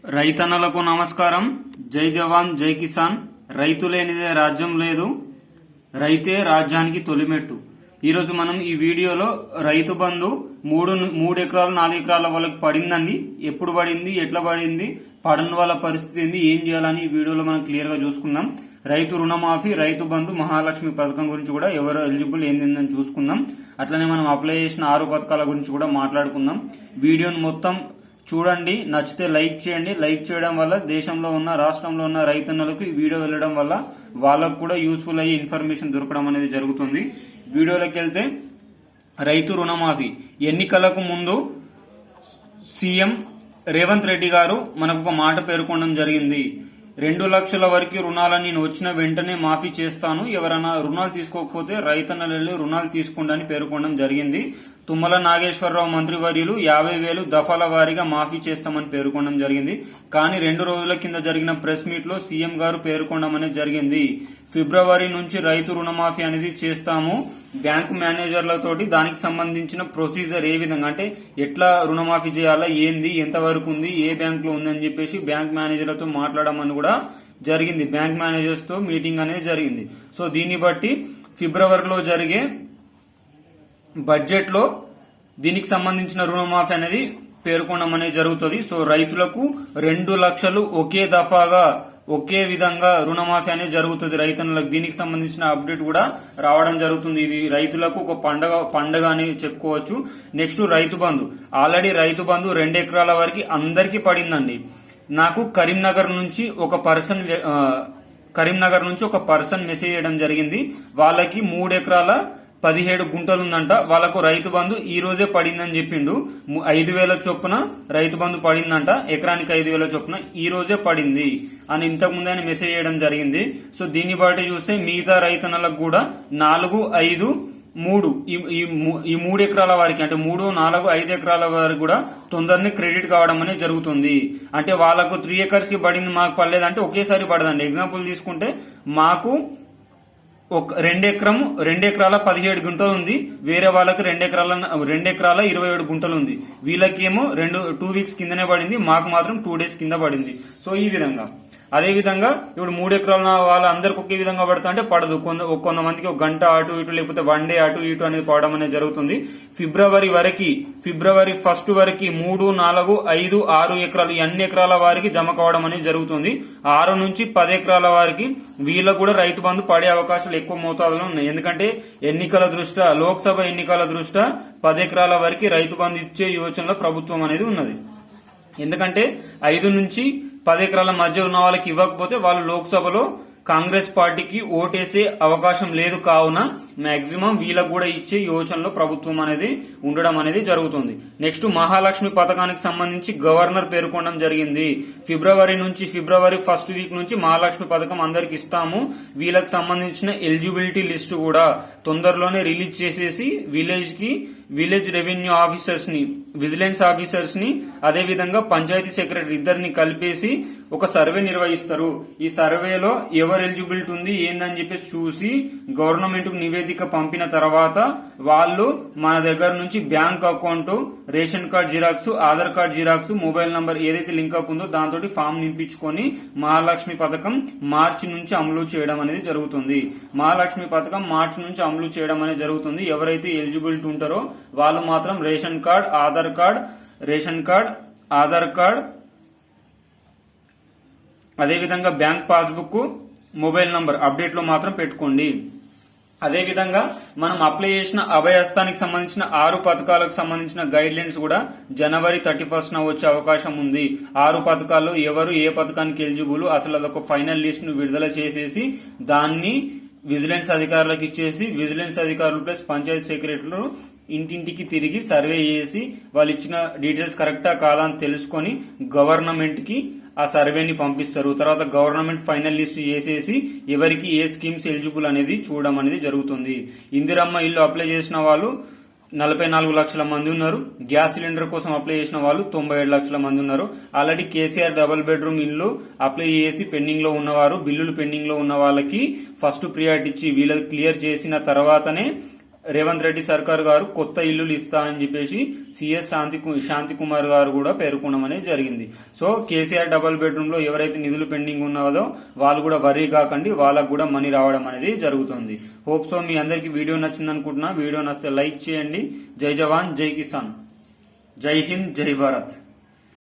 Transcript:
రైతన్నలకు నమస్కారం. జై జవాన్ జై కిసాన్. రైతు లేనిదే రాజ్యం లేదు, రైతే రాజ్యానికి తొలిమెట్టు. ఈరోజు మనం ఈ వీడియోలో రైతు బంధు 3 ఎకరాలు 4 ఎకరాల వాళ్ళకి పడిందండి. ఎప్పుడు పడింది, ఎట్లా పడింది, పడని వాళ్ళ పరిస్థితి ఏంది, ఏం చేయాలని ఈ వీడియోలో మనం క్లియర్ గా చూసుకుందాం. రైతు రుణమాఫీ, రైతు బంధు, మహాలక్ష్మి పథకం గురించి కూడా ఎవరు ఎలిజిబుల్ ఏందని చూసుకుందాం. అట్లనే మనం అప్లై చేసిన 6 పథకాల గురించి కూడా మాట్లాడుకుందాం. వీడియోను మొత్తం చూడండి, నచ్చితే లైక్ చేయండి. లైక్ చేయడం వల్ల దేశంలో ఉన్న, రాష్ట్రంలో ఉన్న రైతన్నలకు ఈ వీడియో వెళ్ళడం వల్ల వాళ్ళకు కూడా యూస్ఫుల్ అయ్యి ఇన్ఫర్మేషన్ దొరకడం అనేది జరుగుతుంది. వీడియోలోకి వెళ్తే, రైతు రుణమాఫీ ఎన్నికలకు ముందు సీఎం రేవంత్ రెడ్డి గారు మనకు ఒక మాట పేర్కొనడం జరిగింది. 2 లక్షల వరకు రుణాలను నేను వచ్చిన వెంటనే మాఫీ చేస్తాను, ఎవరైనా రుణాలు తీసుకోకపోతే రైతన్నలు రుణాలు తీసుకోండి అని పేర్కొనడం జరిగింది. తుమ్మల నాగేశ్వరరావు మంత్రివర్యులు 50,000 దఫాల వారీగా మాఫీ చేస్తామని పేర్కొనడం జరిగింది. కానీ 2 రోజుల కింద జరిగిన ప్రెస్ మీట్ లో సీఎం గారు పేర్కొనడం అనేది జరిగింది. ఫిబ్రవరి నుంచి రైతు రుణమాఫీ అనేది చేస్తాము, బ్యాంకు మేనేజర్లతోటి దానికి సంబంధించిన ప్రొసీజర్ ఏ విధంగా అంటే ఎట్లా రుణమాఫీ చేయాలా, ఏంది, ఎంత వరకు ఉంది, ఏ బ్యాంక్ లో ఉందని చెప్పేసి బ్యాంక్ మేనేజర్లతో మాట్లాడమని కూడా జరిగింది. బ్యాంక్ మేనేజర్స్ తో మీటింగ్ అనేది జరిగింది. సో దీన్ని బట్టి ఫిబ్రవరిలో జరిగే బడ్జెట్ లో దీనికి సంబంధించిన రుణమాఫీ అనేది పేర్కొనడం అనేది జరుగుతుంది. సో రైతులకు 2 లక్షలు ఒకే దఫాగా ఒకే విధంగా రుణమాఫీ అనేది జరుగుతుంది రైతన్నులకు. దీనికి సంబంధించిన అప్డేట్ కూడా రావడం జరుగుతుంది. ఇది రైతులకు ఒక పండగ అని చెప్పుకోవచ్చు. నెక్స్ట్ రైతు బంధు. ఆల్రెడీ రైతు బంధు 2 ఎకరాల వరకు అందరికీ పడిందండి. నాకు కరీంనగర్ నుంచి ఒక పర్సన్ మెసేజ్ చేయడం జరిగింది. వాళ్ళకి 3 ఎకరాల 17 గుంటలు ఉందంట. వాళ్ళకు రైతు బంధు ఈ రోజే పడిందని చెప్పిండు. 5,000 చొప్పున రైతు బంధు పడిందంట, ఎకరానికి 5,000 చొప్పున ఈ రోజే పడింది అని ఇంతకు ముందు ఆయన మెసేజ్ చేయడం జరిగింది. సో దీన్ని బట్టి చూస్తే మిగతా రైతన్నలకు కూడా 4, 5, 3 ఈ 3 ఎకరాల వారికి అంటే 3, 4, 5 ఎకరాల వారికి కూడా తొందరనే క్రెడిట్ కావడం అనేది జరుగుతుంది. అంటే వాళ్ళకు 3 ఎకర్స్ కి పడింది, మాకు పడలేదంటే ఒకేసారి పడదండి. ఎగ్జాంపుల్ తీసుకుంటే మాకు 2 ఎకరాల 17 గుంటలు ఉంది, వేరే వాళ్ళకి 2 ఎకరాల 27 గుంటలు ఉంది. వీళ్ళకేమో 2 వీక్స్ కిందనే పడింది, మాకు మాత్రం 2 డేస్ కింద పడింది. సో ఈ విధంగా అదే విధంగా ఇప్పుడు 3 ఎకరాల వాళ్ళందరికి ఒకే విధంగా పడుతుంటే అంటే పడదు. కొంతమందికి ఒక గంట అటు ఇటు లేకపోతే 1 డే అటు ఇటు అనేది పడడం అనేది జరుగుతుంది. ఫిబ్రవరి 1 వరకు 3, 4, 5, 6 ఎకరాలు ఈ అన్ని ఎకరాల వారికి జమ కావడం అనేది జరుగుతుంది. 6 నుంచి 10 ఎకరాల వారికి వీళ్ళకు కూడా రైతు బంధు పడే అవకాశాలు ఎక్కువ మోతాదులో ఉన్నాయి. ఎందుకంటే లోక్సభ ఎన్నికల దృష్ట్యా 10 ఎకరాల వరకు రైతు బంధు ఇచ్చే యోచనలో ప్రభుత్వం అనేది ఉన్నది. ఎందుకంటే 5 నుంచి 10 ఎకరాల మధ్య ఉన్న వాళ్ళకి ఇవ్వకపోతే వాళ్ళు లోక్సభలో కాంగ్రెస్ పార్టీకి ఓటేసే అవకాశం లేదు. కావున మాక్సిమం వీళ్ళకు కూడా ఇచ్చే యోచనలో ప్రభుత్వం అనేది ఉండడం అనేది జరుగుతుంది. నెక్స్ట్ మహాలక్ష్మి పథకానికి సంబంధించి గవర్నర్ పేర్కొనడం జరిగింది. ఫిబ్రవరి 1 వీక్ నుంచి మహాలక్ష్మి పథకం అందరికి ఇస్తాము. వీళ్ళకి సంబంధించిన ఎలిజిబిలిటీ లిస్టు కూడా తొందరలోనే రిలీజ్ చేసేసి విలేజ్ రెవెన్యూ ఆఫీసర్స్ ని, విజిలెన్స్ ఆఫీసర్స్ ని, అదే విధంగా పంచాయతీ సెక్రటరీ ఇద్దరిని కలిపేసి ఒక సర్వే నిర్వహిస్తారు. ఈ సర్వేలో ఎవరు ఎలిజిబిలిటీ ఉంది ఏందని చెప్పేసి చూసి గవర్నమెంట్ కు నివేదిక పంపిన తర్వాత వాళ్ళు మన దగ్గర నుంచి bank account, ration card xerox, Aadhaar card xerox, mobile number ఏదైతే లింక్ అప్ ఉందో దాంతో ఫామ్ నింపించుకొని మహాలక్ష్మి పథకం మార్చి నుంచి అమలు చేయడం అనేది జరుగుతుంది. మహాలక్ష్మి పథకం మార్చి నుంచి అమలు చేయడం అనేది జరుగుతుంది. ఎవరైతే ఎలిజిబిలిటీ ఉంటారో వాళ్ళు మాత్రం రేషన్ కార్డ్, ఆధార్ కార్డ్, అదేవిధంగా bank passbook, mobile number update లో మాత్రం పెట్టుకోండి. అదేవిధంగా మనం అప్లై చేసిన అభయహస్తానికి సంబంధించిన 6 పథకాలకు సంబంధించిన గైడ్ లైన్స్ కూడా జనవరి 31న వచ్చే అవకాశం ఉంది. 6 పథకాల్లో ఎవరు ఏ పథకానికి ఎలిజిబుల్ అసలు అదొక ఫైనల్ లిస్ట్ ను విడుదల చేసేసి దాన్ని విజిలెన్స్ అధికారులకు ఇచ్చేసి విజిలెన్స్ అధికారులు ప్లస్ పంచాయతీ సెక్రటరీలు ఇంటింటికి తిరిగి సర్వే చేసి వాళ్ళు ఇచ్చిన డీటెయిల్స్ కరెక్టా కాదా అని తెలుసుకొని గవర్నమెంట్ కి ఆ సర్వేని పంపిస్తారు. తర్వాత గవర్నమెంట్ ఫైనల్ లిస్ట్ చేసేసి ఎవరికి ఏ స్కీమ్స్ ఎలిజిబుల్ అనేది చూడడం అనేది జరుగుతుంది. ఇందిరమ్మ ఇల్లు అప్లై చేసిన వాళ్ళు 44 లక్షల మంది ఉన్నారు. గ్యాస్ సిలిండర్ కోసం అప్లై చేసిన వాళ్ళు 97 లక్షల మంది ఉన్నారు. ఆల్రెడీ కేసీఆర్ డబుల్ బెడ్రూమ్ ఇల్లు అప్లై చేసి పెండింగ్ లో ఉన్నవారు, బిల్లులు పెండింగ్ లో ఉన్న వాళ్ళకి ఫస్ట్ ప్రియారిటీ ఇచ్చి వీళ్ళకి క్లియర్ చేసిన తర్వాతనే రేవంత్ రెడ్డి సర్కార్ గారు కొత్త ఇల్లులు ఇస్తా అని చెప్పేసి సిఎస్ శాంతి కుమార్ గారు కూడా పేర్కొనడం అనేది జరిగింది. సో కేసీఆర్ డబుల్ బెడ్రూమ్ లో ఎవరైతే నిధులు పెండింగ్ ఉన్నదో వాళ్ళు కూడా వరీ కాకండి, వాళ్ళకు కూడా మనీ రావడం అనేది జరుగుతుంది. హోప్ సో మీ అందరికి వీడియో నచ్చింది అనుకుంటున్నా. వీడియో నచ్చితే లైక్ చేయండి. జై జవాన్ జై కిసాన్, జై హింద్, జై భారత్.